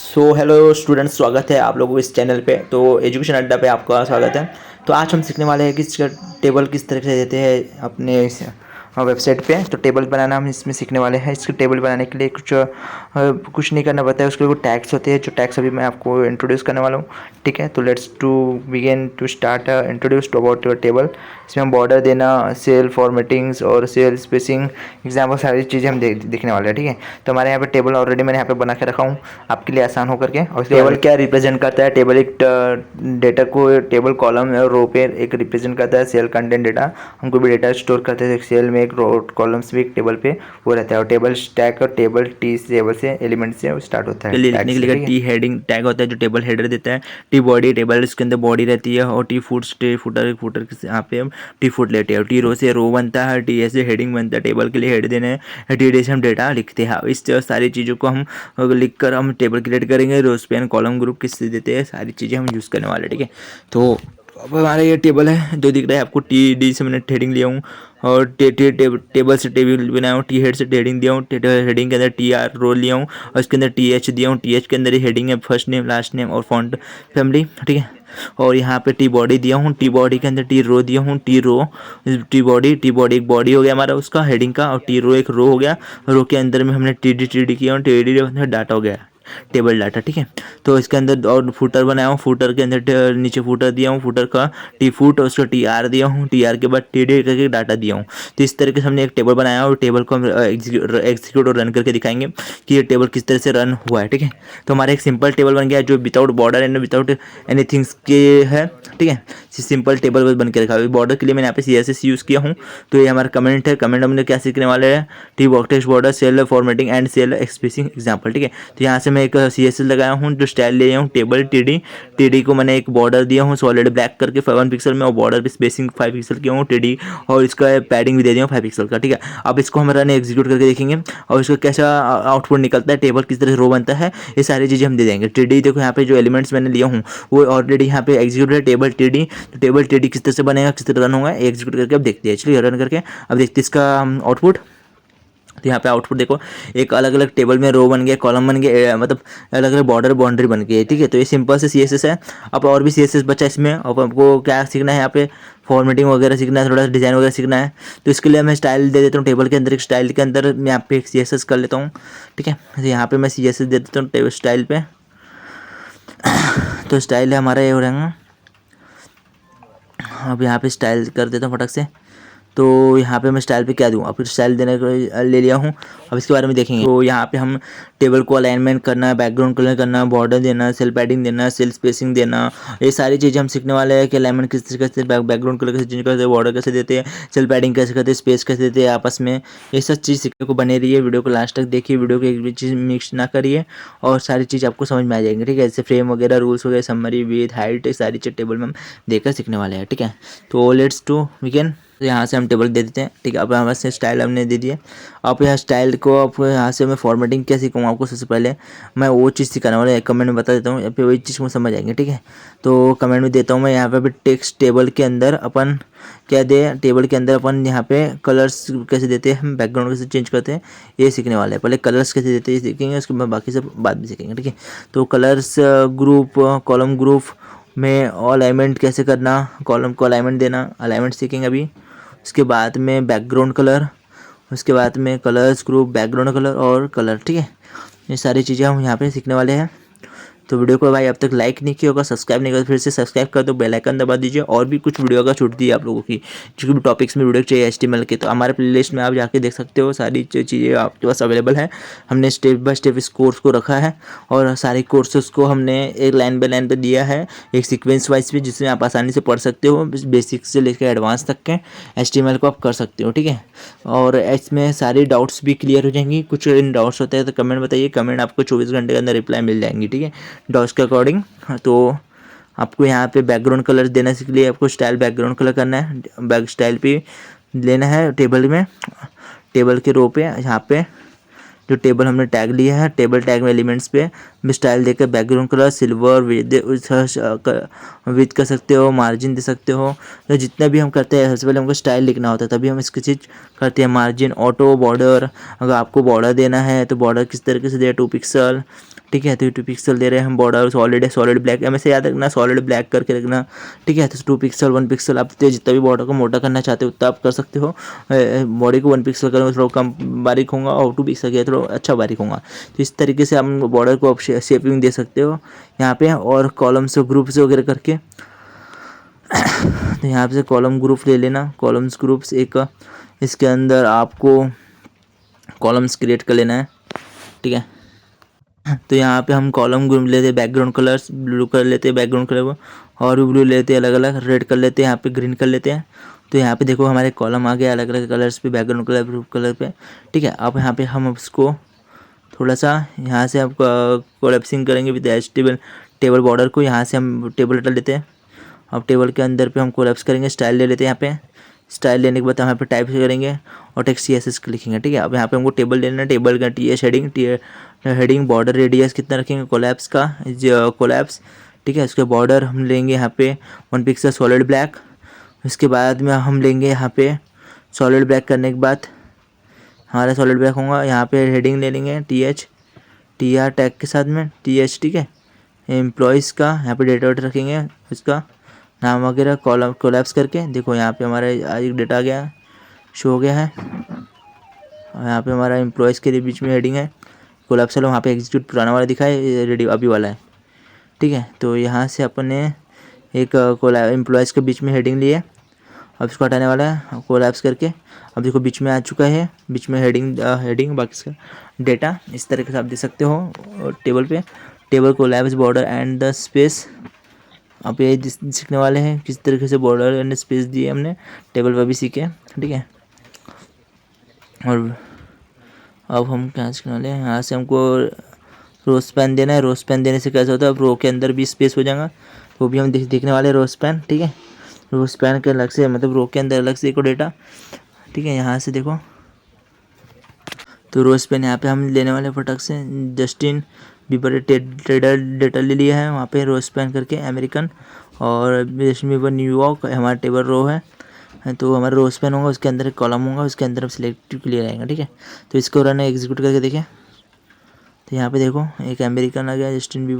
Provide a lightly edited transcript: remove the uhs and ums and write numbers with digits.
Hello students, स्वागत है आप लोगों को इस चैनल पे। तो एजुकेशन अड्डा पे आपका स्वागत है। तो आज हम सीखने वाले हैं कि इसका टेबल किस तरह से देते हैं अपने वेबसाइट पे। तो टेबल बनाना हम इसमें सीखने वाले हैं। इसके टेबल बनाने के लिए कुछ नहीं करना पड़ता है। उसके लिए टैग्स होते हैं, जो टैग्स अभी मैं आपको इंट्रोड्यूस करने वाला हूँ। ठीक है, तो let's to begin to start introduce to about your table. इसमें हम बॉर्डर देना, सेल फॉर्मेटिंग्स और सेल स्पेसिंग एग्जाम्पल सारी चीज़ें हम देखने वाले हैं। ठीक है, तो हमारे यहाँ पे टेबल ऑलरेडी मैंने यहाँ पे बना के रखा हूँ आपके लिए आसान हो करके। और टेबल क्या रिप्रेजेंट करता है? टेबल एक डेटा को टेबल कॉलम और रो पे एक रिप्रेजेंट करता है सेल कंटेंट डेटा। हम कोई भी डेटा स्टोर करते हैं सेल में, एक रो कॉलम्स भी एक टेबल पे वो रहता है। और टेबल स्टैक और टेबल टी टेबल से एलिमेंट से स्टार्ट होता है। लिखने के लिए टी हेडिंग टैग होता है जो टेबल हेडर देता है। टी बॉडी टेबल इसके अंदर बॉडी रहती है। और टी फुट फुटर यहाँ पे हम टी फुट लेते हैं। टी रो से रो बनता है, टी ए से हेडिंग बनता है, टेबल के लिए हेड देने हैं, टी डी से हम डेटा लिखते हैं। इस सारी चीज़ों को हम लिख कर हम टेबल क्रिएट करेंगे। रो स्पैन कॉलम ग्रुप किससे देते हैं, सारी चीज़ें हम यूज़ करने वाले हैं। ठीक है, तो अब हमारा ये टेबल है जो दिख रहा है आपको, टी डी से मैंने हेडिंग लिया हूँ। और टेबल से टेबल बनाया हूँ, टी हेड से हेडिंग दिया हूँ, हेडिंग के अंदर टी आर रो लिया हूँ और इसके अंदर टी एच दिया हूँ। टी एच के अंदर ही हेडिंग है, फर्स्ट नेम लास्ट नेम और फॉन्ट फैमिली। ठीक है, और यहाँ पे टी बॉडी दिया हूँ, टी बॉडी के अंदर टी रो दिया हूँ, टी रो टी बॉडी एक बॉडी हो गया हमारा उसका हेडिंग का, और टी रो एक रो हो गया। रो के अंदर में हमने टी डी किया और टी डी डाटा हो गया टेबल डाटा। ठीक है, तो इसके अंदर और फुटर बनाया हूँ, फुटर के अंदर नीचे फुटर दिया हूँ, फुटर का टी फुट और उसका टी आर दिया हूँ, टी आर के बाद टी डी करके डाटा दिया हूँ। तो इस तरीके से हमने एक टेबल बनाया और टेबल को हम एग्जीक्यूट और रन करके दिखाएंगे कि ये टेबल किस तरह से रन हुआ है। ठीक है, तो हमारा एक सिंपल टेबल बन गया जो विदाउट बॉर्डर एंड विदाउट एनीथिंग्स के है। ठीक है, सिंपल टेबल बन के रखा है। बॉर्डर के लिए मैंने यहाँ पे CSS यूज़ किया हूँ। तो ये हमारा कमेंट है। कमेंट हमने क्या सीखने वाले हैं? T text border, cell formatting and cell expressing example. ठीक है, तो यहाँ से मैं एक CSS लगाया हूँ जो स्टाइल ले हूँ टेबल टी डी को मैंने एक बॉर्डर दिया हूँ सॉलिड ब्लैक करके 1 पिक्सल में, और बॉर्डर पे स्पेसिंग 5 पिक्सल किया हूँ टी डी, और इसका पैडिंग भी दे दिया हूँ 5 पिक्सल का। ठीक है, अब इसको हम रन एग्जीक्यूट करके देखेंगे और इसका कैसा आउटपुट निकलता है, टेबल किस तरह से रो बनता है, ये सारी चीज़ें हम दे देंगे। टी देखो यहाँ पे जो एलिमेंट्स मैंने लिया हूँ वो ऑलरेडी यहाँ पे एग्जीक्यूट है टेबल टी तो टेबल टी किस तरह से बनेगा, किस तरह रन होगा, एग्जीक्यूट करके अब देखते हैं। चलिए रन करके अब देखते हैं इसका आउटपुट। तो यहाँ पे आउटपुट देखो, एक अलग अलग टेबल में रो बन गया, कॉलम बन गया, मतलब अलग अलग बॉर्डर बाउंड्री बन गई है। ठीक है, तो ये सिंपल से CSS है। अब और भी CSS बचा इसमें। अब आपको क्या सीखना है, यहाँ पे फॉर्मेटिंग वगैरह सीखना है, थोड़ा सा डिज़ाइन वगैरह सीखना है। तो इसके लिए मैं स्टाइल दे देता हूँ टेबल के अंदर। एक स्टाइल के अंदर मैं यहाँ पे एक CSS कर लेता हूँ। ठीक है, तो यहाँ पे मैं CSS दे देता हूँ टेबल स्टाइल पे। तो स्टाइल है हमारा ये हो रहेगा। अब यहाँ पे स्टाइल कर देता हूँ फटक से। तो यहाँ पे मैं स्टाइल पे क्या दूँ, अब स्टाइल देने को ले लिया हूँ। अब इसके बारे में देखेंगे। तो यहाँ पे हम टेबल को अलाइनमेंट करना, बैकग्राउंड कलर करना, बॉर्डर देना, सेल पैडिंग देना, सेल स्पेसिंग देना, ये सारी चीज़ें हम सीखने वाले हैं कि अलाइनमेंट किस तरह से, बैकग्राउंड कलर कैसे चेंज करते हैं, बॉर्डर कैसे देते हैं, सेल पैडिंग कैसे करते हैं, स्पेस कैसे देते हैं आपस में। ये सब चीज़ सीखने को बने रही है। वीडियो को लास्ट तक देखिए, वीडियो को एक भी चीज़ मिक्स ना करिए और सारी चीज़ आपको समझ में आ जाएंगी। ठीक है, जैसे फ्रेम वगैरह, रूल्स वगैरह, समरी, विथ, हाइट, सारी चीज़ टेबल में हम देखकर सीखने वाले हैं। ठीक है, तो लेट्स टू बिगिन। तो यहाँ से हम टेबल दे देते हैं। ठीक है, अब हमारे से स्टाइल हमने दे दिया। अब यहाँ स्टाइल को आप यहाँ से मैं फॉर्मेटिंग क्या सीखूँगा आपको। सबसे पहले मैं वो चीज़ सिखाने वाला है, कमेंट में बता देता हूँ, या फिर वही चीज़ को समझ आएंगे। ठीक है, तो कमेंट में देता हूँ मैं। यहाँ पे भी टेक्स्ट टेबल के अंदर अपन क्या दे, टेबल के अंदर अपन यहाँ पे कलर्स कैसे देते हैं, हम बैकग्राउंड कैसे चेंज करते हैं, ये सीखने वाले हैं। पहले कलर्स कैसे देते हैं सीखेंगे, उसके बाद बाकी सब बाद में सीखेंगे। ठीक है, तो कलर्स ग्रुप, कॉलम ग्रुप में अलाइनमेंट कैसे करना, कॉलम को अलाइनमेंट देना, अलाइनमेंट सीखेंगे अभी। उसके बाद में बैकग्राउंड कलर, उसके बाद में कलर्स ग्रुप, बैकग्राउंड कलर और कलर। ठीक है, ये सारी चीज़ें हम यहाँ पे सीखने वाले हैं। तो वीडियो को भाई अब तक लाइक नहीं किया होगा, सब्सक्राइब नहीं किया, फिर से सब्सक्राइब कर दो, बेल आइकन दबा दीजिए। और भी कुछ वीडियो का छूट दी है आप लोगों की, जो भी टॉपिक्स में वीडियो चाहिए HTML के, तो हमारे प्लेलिस्ट में आप जाके देख सकते हो। सारी चीज़ें आपके पास अवेलेबल है। हमने स्टेप बाय स्टेप इस कोर्स को रखा है और सारे कोर्सेज को हमने एक लाइन बाय लाइन पे दिया है, एक सीक्वेंस वाइज पे, जिसमें आप आसानी से पढ़ सकते हो। बेसिक से लेकर एडवांस तक के HTML को आप कर सकते हो। ठीक है, और इसमें सारी डाउट्स भी क्लियर हो जाएंगी। कुछ इन डाउट्स होते हैं तो कमेंट बताइए, कमेंट आपको 24 घंटे के अंदर रिप्लाई मिल जाएंगी। ठीक है, डाउट्स के अकॉर्डिंग। तो आपको यहाँ पे बैकग्राउंड कलर देने के लिए आपको स्टाइल बैकग्राउंड कलर करना है, बैक स्टाइल पे लेना है टेबल में, टेबल के रो पे। यहाँ पे जो टेबल हमने टैग लिया है, टेबल टैग में एलिमेंट्स पे स्टाइल देकर बैकग्राउंड कलर सिल्वर विथ कर सकते हो, मार्जिन दे सकते हो। तो जितना भी हम करते हैं सबसे पहले हमको स्टाइल लिखना होता है, तभी हम इसकी चीज़ करते हैं। मार्जिन, ऑटो, बॉर्डर, अगर आपको बॉर्डर देना है तो बॉर्डर किस तरीके से दे, 2 पिक्सल, ठीक है। तो 2 पिक्सल दे रहे हैं हम बॉर्डर, सॉलिड ब्लैक, हमेशा याद रखना सॉलिड ब्लैक करके रखना, ठीक है। तो 2 पिक्सल 1 पिक्सल आप जितना भी बॉर्डर को मोटा करना चाहते हो उतना आप कर सकते हो। बॉडी को 1 पिक्सल करोगे थोड़ा कम बारीक होगा, और 2 पिक्सल किया थोड़ा अच्छा बारीक होगा। तो इस तरीके से हम बॉर्डर को आप शेपिंग दे सकते हो यहाँ पे, और कॉलम्स ग्रुप्स वगैरह करके। तो यहाँ पे कॉलम ग्रुप ले लेना, कॉलम्स ग्रुप्स एक, इसके अंदर आपको कॉलम्स क्रिएट कर लेना है, ठीक है। तो यहाँ पे हम कॉलम ग्रुप लेते हैं, बैकग्राउंड कलर्स ब्लू कर लेते हैं बैकग्राउंड कलर को, और भी ब्लू लेते हैं अलग अलग, रेड कर लेते हैं, यहाँ पे ग्रीन कर लेते हैं। तो यहाँ पे देखो हमारे कॉलम आ गया अलग अलग कलर्स पे, बैकग्राउंड कलर ब्लू कलर पे, ठीक है। अब यहाँ पे हम उसको थोड़ा सा यहाँ से आप कोलैप्सिंग करेंगे विद एचटीएमएल टेबल बॉर्डर को। यहाँ से हम टेबल हटा लेते हैं, अब टेबल के अंदर पे हम कोलैप्स करेंगे, स्टाइल ले लेते हैं। यहाँ पे स्टाइल लेने के बाद यहाँ पे टाइप करेंगे और टेक्स्ट CSS लिखेंगे, ठीक है। अब यहाँ पे हमको टेबल लेना है, टेबल का TH हेडिंग बॉर्डर रेडियस कितना रखेंगे कोलैप्स का, कोलैप्स, ठीक है। उसके बॉर्डर हम लेंगे यहाँ पे 1 पिक्सल सॉलिड ब्लैक। उसके बाद में हम लेंगे यहाँ पे सॉलिड ब्लैक करने के बाद हमारा सॉलिड ब्लैक होगा, यहाँ पे हेडिंग ले लेंगे TR टैग के साथ में TH, ठीक है। एम्प्लॉयज़ का यहाँ पे डेटा वेटा रखेंगे, उसका नाम वगैरह कॉलम कोलैप्स करके। देखो यहाँ पे हमारा एक डेटा आ गया, शो हो गया है। और यहाँ पे हमारा एम्प्लॉयज़ के बीच में हेडिंग है कोलैप्स वाला, वहाँ पे एग्जीक्यूट पुराना वाला दिखा है, रेडी अभी वाला है, ठीक है। तो यहाँ से अपने एक एम्प्लॉयज़ के बीच में हेडिंग लिए, अब इसको हटाने वाला है कोलैप्स करके। अब देखो बीच में आ चुका है, बीच में हेडिंग बाकी इसका डेटा इस तरीके से आप दे सकते हो टेबल पे। Table collapse border and the space, आप ये सीखने वाले हैं किस तरीके से बॉर्डर एंड स्पेस दिए हमने टेबल पर भी सीखे, ठीक है। और अब हम क्या सीखने वाले हैं, यहाँ से हमको रो स्पैन देना है। रो स्पैन देने से कैसा होता है, अब रो के अंदर भी स्पेस हो जाएगा, वो भी हम देखने वाले हैं रो स्पैन, ठीक है। रो स्पैन के अलग से, मतलब रो के अंदर अलग से देखो डेटा, ठीक है। यहाँ से देखो तो रो स्पैन यहाँ पे हम लेने वाले फटक से जस्टिन बीबर ट्रेडर डेटा ले लिया है वहाँ पे रो स्पैन करके अमेरिकन, और जस्टिन बीबर न्यूयॉर्क हमारा टेबल रो है। तो हमारा रो स्पैन होगा, उसके अंदर एक कॉलम होगा, उसके अंदर हम सिलेक्टिव क्लियर आएगा, ठीक है। तो इसको रन एग्जीक्यूट करके देखें, तो यहाँ पे देखो एक अमेरिकन आ गया, जस्टिन बीबर